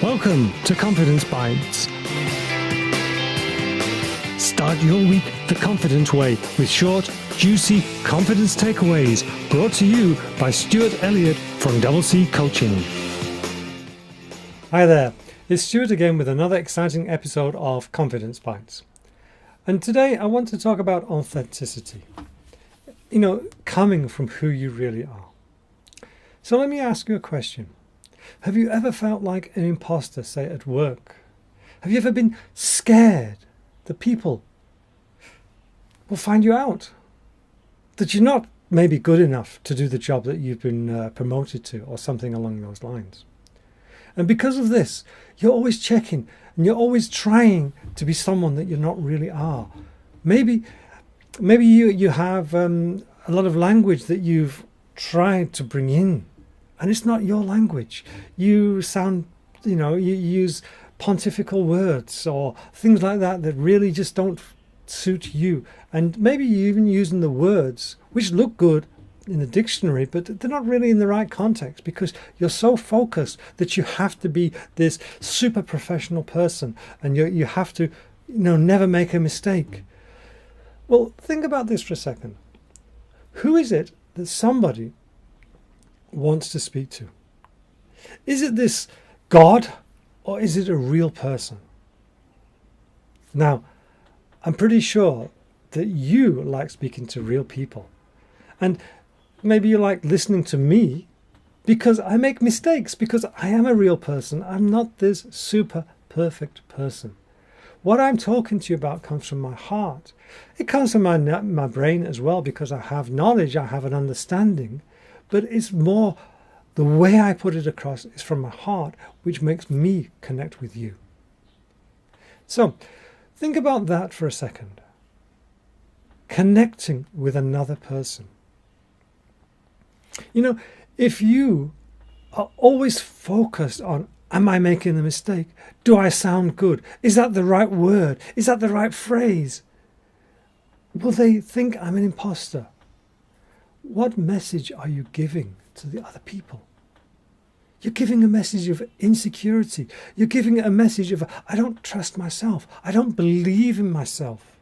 Welcome to Confidence Bytes. Start your week the confident way with short, juicy confidence takeaways brought to you by Stuart Elliott from Double C Coaching. Hi there, it's Stuart again with another exciting episode of Confidence Bytes. And today I want to talk about authenticity. Coming from who you really are. So let me ask you a question. Have you ever felt like an imposter, say at work? Have you ever been scared that people will find you out? That you're not maybe good enough to do the job that you've been promoted to or something along those lines? And because of this, you're always checking and you're always trying to be someone that you not really are. Maybe you have a lot of language that you've tried to bring in, and it's not your language. You use pontifical words or things like that that really just don't suit you. And maybe you're even using the words which look good in the dictionary, but they're not really in the right context because you're so focused that you have to be this super professional person and you have to never make a mistake. Well, think about this for a second. Who is it that somebody wants to speak to? Is it this God or is it a real person? Now, I'm pretty sure that you like speaking to real people. And maybe you like listening to me because I make mistakes, because I am a real person. I'm not this super perfect person. What I'm talking to you about comes from my heart. It comes from my brain as well because I have knowledge, I have an understanding, but it's more the way I put it across is from my heart, which makes me connect with you. So think about that for a second. Connecting with another person. If you are always focused on, am I making a mistake? Do I sound good? Is that the right word? Is that the right phrase? Will they think I'm an imposter? What message are you giving to the other people? You're giving a message of insecurity. You're giving a message of, I don't trust myself. I don't believe in myself.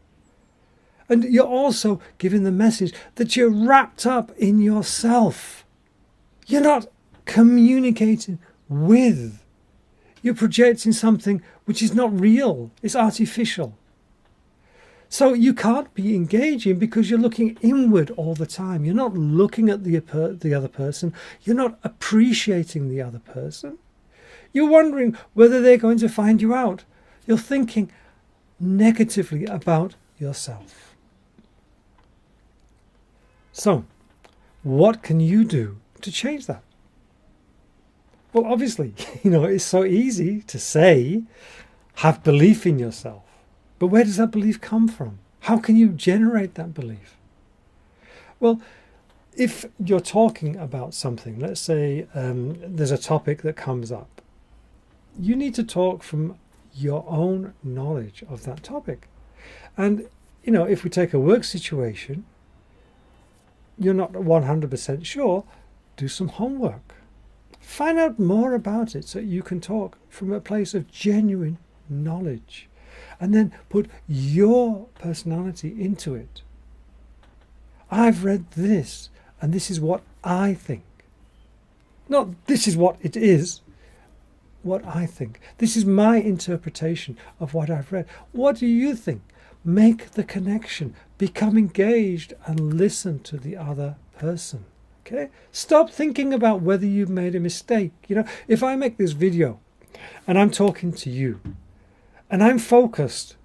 And you're also giving the message that you're wrapped up in yourself. You're not communicating with. You're projecting something which is not real. It's artificial. So you can't be engaging because you're looking inward all the time. You're not looking at the other person. You're not appreciating the other person. You're wondering whether they're going to find you out. You're thinking negatively about yourself. So, what can you do to change that? Well, obviously, it's so easy to say, have belief in yourself. But where does that belief come from? How can you generate that belief? Well, if you're talking about something, let's say there's a topic that comes up, you need to talk from your own knowledge of that topic. And, if we take a work situation, you're not 100% sure, do some homework. Find out more about it so you can talk from a place of genuine knowledge. And then put your personality into it. I've read this, and this is what I think. Not this is what it is, what I think. This is my interpretation of what I've read. What do you think? Make the connection. Become engaged and listen to the other person. Okay? Stop thinking about whether you've made a mistake. If I make this video and I'm talking to you, and I'm focused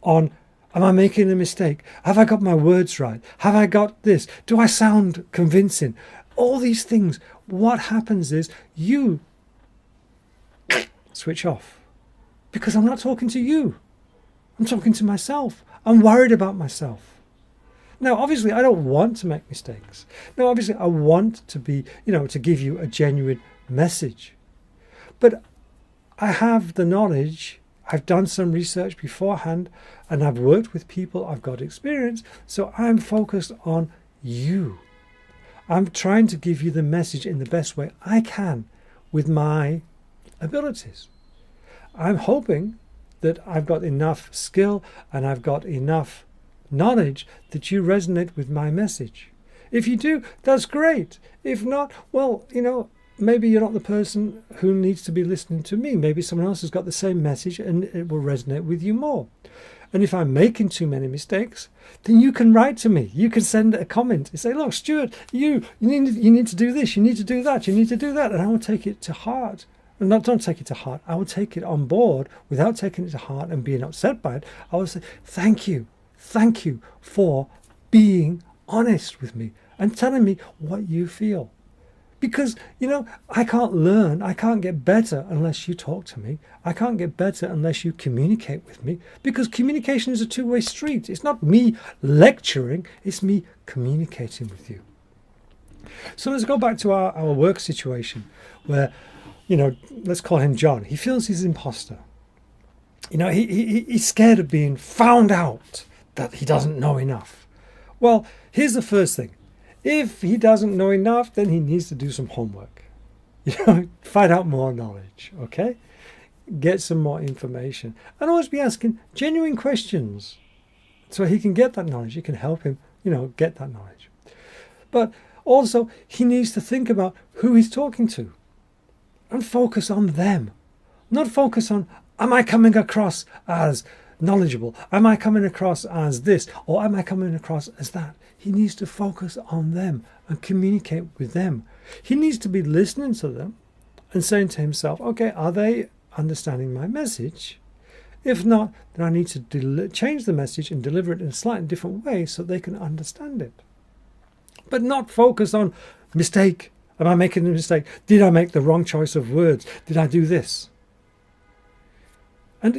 on, am I making a mistake? Have I got my words right? Have I got this? Do I sound convincing? All these things. What happens is you switch off. Because I'm not talking to you. I'm talking to myself. I'm worried about myself. Now, obviously, I don't want to make mistakes. Now, obviously, I want to be, to give you a genuine message. But I have the knowledge. I've done some research beforehand and I've worked with people, I've got experience, so I'm focused on you. I'm trying to give you the message in the best way I can with my abilities. I'm hoping that I've got enough skill and I've got enough knowledge that you resonate with my message. If you do, that's great. If not, well, maybe you're not the person who needs to be listening to me. Maybe someone else has got the same message and it will resonate with you more. And if I'm making too many mistakes, then you can write to me. You can send a comment and say, look, Stuart, you need to do this, you need to do that, you need to do that. And I will take it to heart. Don't take it to heart. I will take it on board without taking it to heart and being upset by it. I will say, thank you for being honest with me and telling me what you feel. Because, I can't learn, I can't get better unless you talk to me. I can't get better unless you communicate with me, because communication is a two-way street. It's not me lecturing, it's me communicating with you. So let's go back to our work situation where, let's call him John. He feels he's an imposter. He's scared of being found out that he doesn't know enough. Well, here's the first thing. If he doesn't know enough, then he needs to do some homework. Find out more knowledge, okay? Get some more information. And always be asking genuine questions so he can get that knowledge. You can help him, get that knowledge. But also, he needs to think about who he's talking to and focus on them. Not focus on, am I coming across as knowledgeable? Am I coming across as this? Or am I coming across as that? He needs to focus on them and communicate with them. He needs to be listening to them and saying to himself, okay, are they understanding my message? If not, then I need to change the message and deliver it in a slightly different way so they can understand it. But not focus on mistake. Am I making a mistake? Did I make the wrong choice of words? Did I do this? And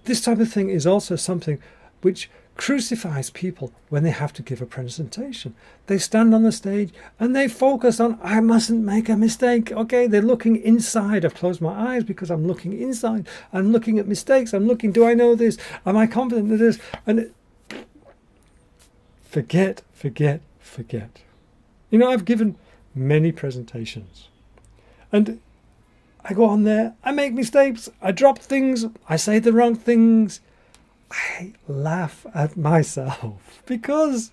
this type of thing is also something which crucifies people when they have to give a presentation. They stand on the stage and they focus on, I mustn't make a mistake. Okay, they're looking inside. I've closed my eyes because I'm looking inside. I'm looking at mistakes. I'm looking, do I know this? Am I confident in this? And forget. I've given many presentations and I go on there, I make mistakes, I drop things, I say the wrong things. I laugh at myself because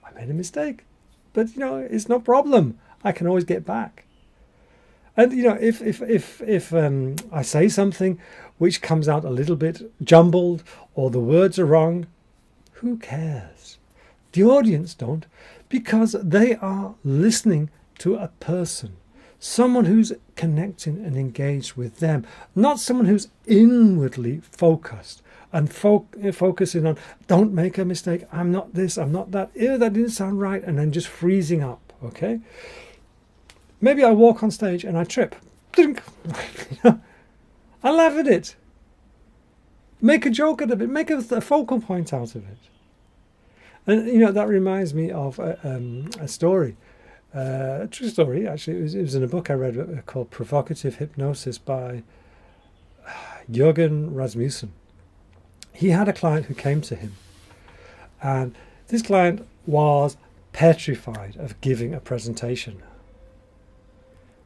I made a mistake. But, it's no problem. I can always get back. And, if I say something which comes out a little bit jumbled or the words are wrong, who cares? The audience don't, because they are listening to a person. Someone who's connecting and engaged with them, not someone who's inwardly focused and focusing on, don't make a mistake, I'm not this, I'm not that, ew, that didn't sound right, and then just freezing up, okay? Maybe I walk on stage and I trip. I laugh at it. Make a joke out of it, make a focal point out of it. And, that reminds me of a story. A true story, actually. It was in a book I read called Provocative Hypnosis by Jürgen Rasmussen. He had a client who came to him, and this client was petrified of giving a presentation.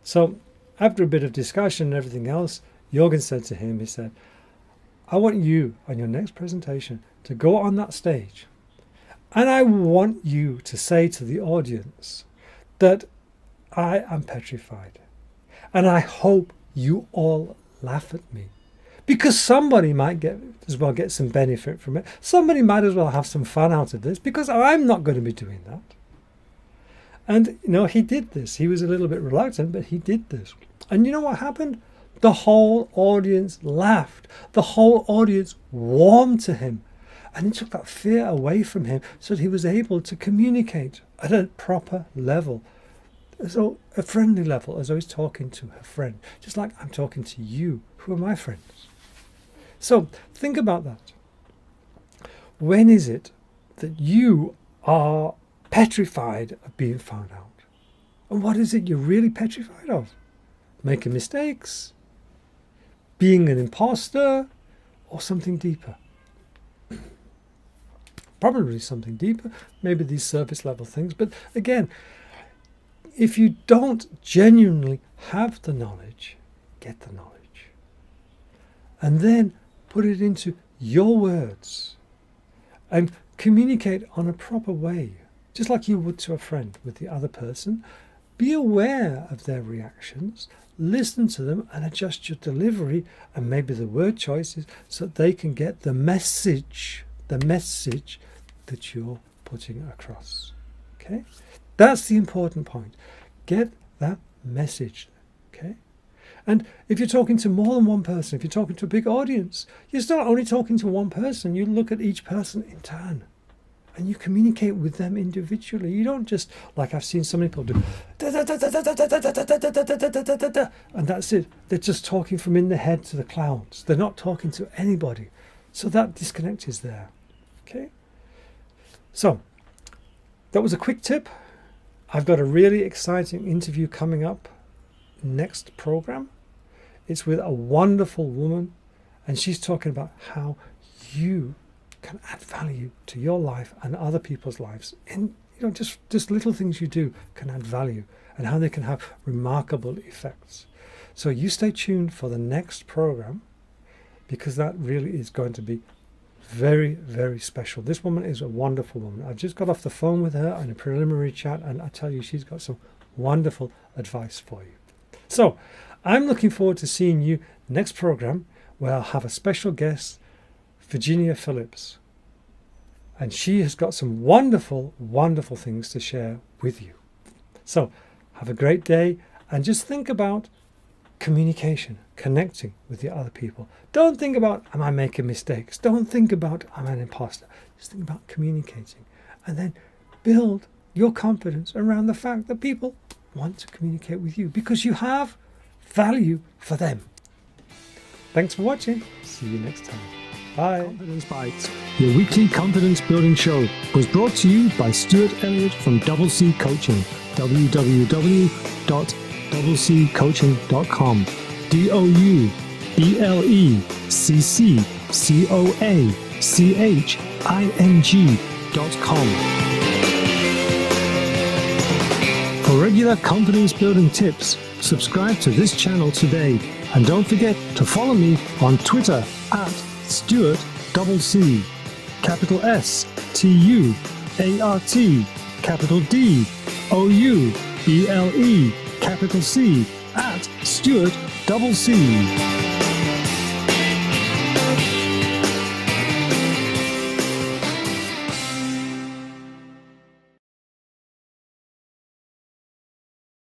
So after a bit of discussion and everything else, Jürgen said to him, he said, I want you on your next presentation to go on that stage, and I want you to say to the audience that I am petrified. And I hope you all laugh at me. Because somebody might get some benefit from it. Somebody might as well have some fun out of this, because I'm not going to be doing that. And, he did this. He was a little bit reluctant, but he did this. And you know what happened? The whole audience laughed. The whole audience warmed to him. And it took that fear away from him so that he was able to communicate at a proper level. So a friendly level, as though he's talking to a friend. Just like I'm talking to you, who are my friends. So think about that. When is it that you are petrified of being found out? And what is it you're really petrified of? Making mistakes? Being an imposter? Or something deeper? Probably something deeper. Maybe these surface level things. But again, if you don't genuinely have the knowledge, get the knowledge. and then put it into your words and communicate on a proper way, just like you would to a friend with the other person. Be aware of their reactions, listen to them and adjust your delivery and maybe the word choices so that they can get the message that you're putting across. Okay? That's the important point. Get that message. Okay? And if you're talking to more than one person, if you're talking to a big audience, you're not only talking to one person, you look at each person in turn. And you communicate with them individually. You don't just, like I've seen some people do, and that's it. They're just talking from in the head to the clouds. They're not talking to anybody. So that disconnect is there. Okay? So, that was a quick tip. I've got a really exciting interview coming up next program. It's with a wonderful woman, and she's talking about how you can add value to your life and other people's lives. And just little things you do can add value, and how they can have remarkable effects. So you stay tuned for the next program, because that really is going to be very, very special. This woman is a wonderful woman. I've just got off the phone with her in a preliminary chat, and I tell you, she's got some wonderful advice for you. So I'm looking forward to seeing you next program, where I'll have a special guest, Virginia Phillips, and she has got some wonderful, wonderful things to share with you. So have a great day, and just think about communication, connecting with the other people. Don't think about, am I making mistakes? Don't think about, am I an imposter? Just think about communicating, and then build your confidence around the fact that people want to communicate with you because you have value for them. Thanks for watching. See you next time. Bye. Confidence Bytes, your weekly confidence building show, was brought to you by Stuart Elliott from Double C Coaching. www.doubleccoaching.com. DOUBLECCOACHING.com. For regular confidence building tips, subscribe to this channel today, and don't forget to follow me on Twitter at Stuart double C, capital S T U A R T, capital D O U B L E, capital C, at Stuart double C.